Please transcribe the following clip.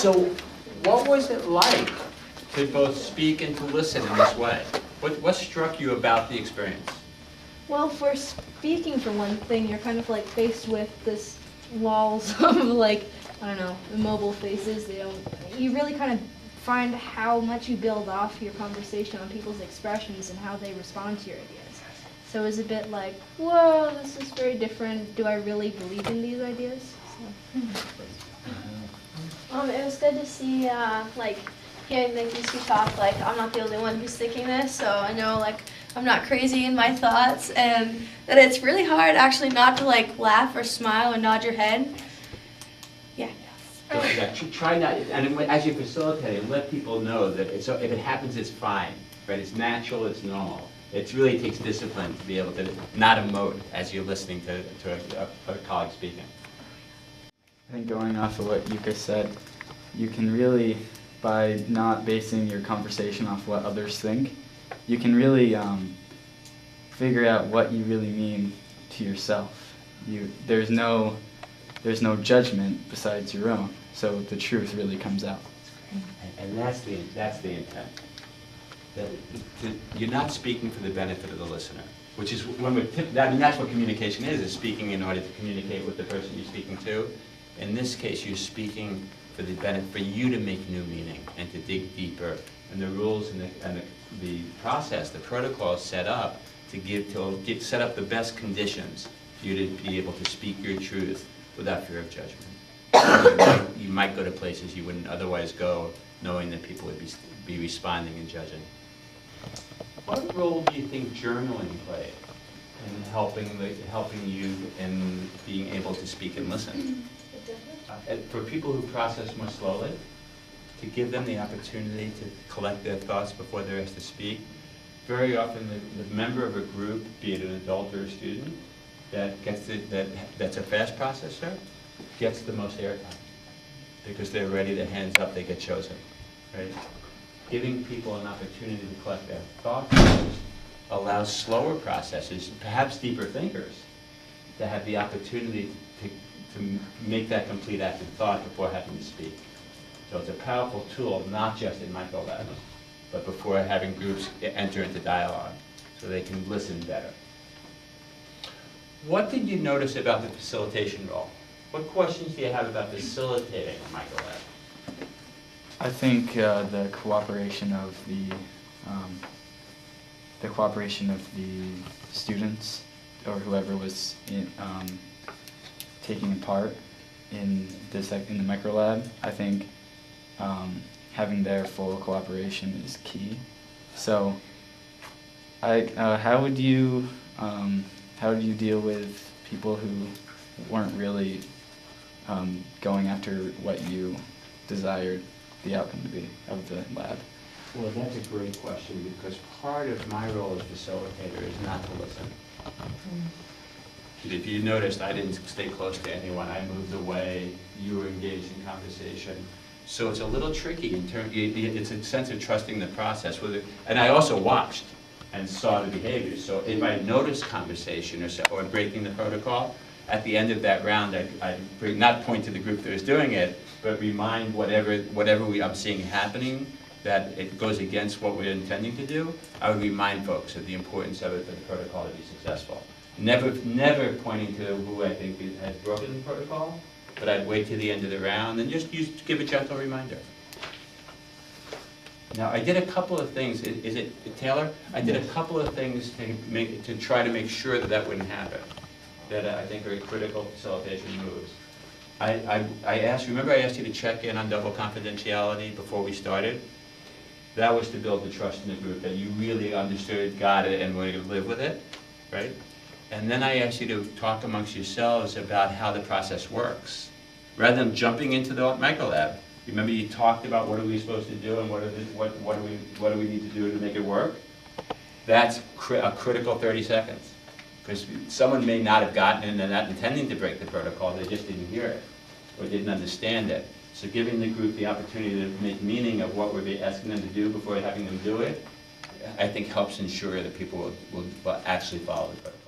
So what was it like to both speak and to listen in this way? What struck you about the experience? Well, for speaking, for one thing, you're kind of like faced with this walls of like, I don't know, immobile faces. You really kind of find how much you build off your conversation on people's expressions and how they respond to your ideas. So it was a bit like, whoa, this is very different. Do I really believe in these ideas? So. It was good to see, like, hearing these two talk, like, I'm not the only one who's thinking this, so I know, like, I'm not crazy in my thoughts, and that it's really hard, actually, not to, like, laugh or smile or nod your head. Yeah. Yeah, try not, and as you facilitate it, let people know that if it happens, it's fine, right? It's natural, it's normal. It really takes discipline to be able to not emote as you're listening to a colleague speaking. I think going off of what Yuka said, you can really, by not basing your conversation off what others think, you can really figure out what you really mean to yourself. There's no judgment besides your own, so the truth really comes out. And that's the intent. You're not speaking for the benefit of the listener, which is that's what communication is speaking in order to communicate with the person you're speaking to. In this case, you're speaking for the benefit, for you to make new meaning and to dig deeper. And the rules and the process, the protocol is set up to set up the best conditions for you to be able to speak your truth without fear of judgment. You might go to places you wouldn't otherwise go, knowing that people would be responding and judging. What role do you think journaling played in helping you in being able to speak and listen? For people who process more slowly, to give them the opportunity to collect their thoughts before they're asked to speak. Very often the member of a group, be it an adult or a student, that's a fast processor, gets the most airtime. Because they're ready, their hands up, they get chosen. Right? Giving people an opportunity to collect their thoughts allows slower processors, perhaps deeper thinkers, to have the opportunity to make that complete active thought before having to speak. So it's a powerful tool, not just in Microlab, but before having groups enter into dialogue, so they can listen better. What did you notice about the facilitation role? What questions do you have about facilitating a Microlab? I think the cooperation of the students or whoever was taking part in the Microlab. I think having their full cooperation is key. So, how would you deal with people who weren't really going after what you desired the outcome to be of the lab? Well, that's a great question, because part of my role as facilitator is not to listen. If you noticed, I didn't stay close to anyone. I moved away. You were engaged in conversation. So it's a little tricky in terms. It's a sense of trusting the process. And I also watched and saw the behavior. So if I noticed conversation or breaking the protocol, at the end of that round, I'd not point to the group that was doing it, but remind whatever I'm seeing happening, that it goes against what we're intending to do. I would remind folks of the importance of it for the protocol to be successful. Never pointing to who I think has broken the protocol, but I'd wait to the end of the round and just give a gentle reminder. Now, I did a couple of things. Is it Taylor? I did a couple of things to try to make sure that wouldn't happen, that I think are critical facilitation moves. Remember I asked you to check in on double confidentiality before we started? That was to build the trust in the group, that you really understood, got it, and were going to live with it, right? And then I asked you to talk amongst yourselves about how the process works. Rather than jumping into the Microlab, remember you talked about what are we supposed to do and what do we need to do to make it work? That's a critical 30 seconds. Because someone may not have gotten it and they're not intending to break the protocol, they just didn't hear it or didn't understand it. So giving the group the opportunity to make meaning of what we're asking them to do before having them do it, I think helps ensure that people will actually follow the protocol.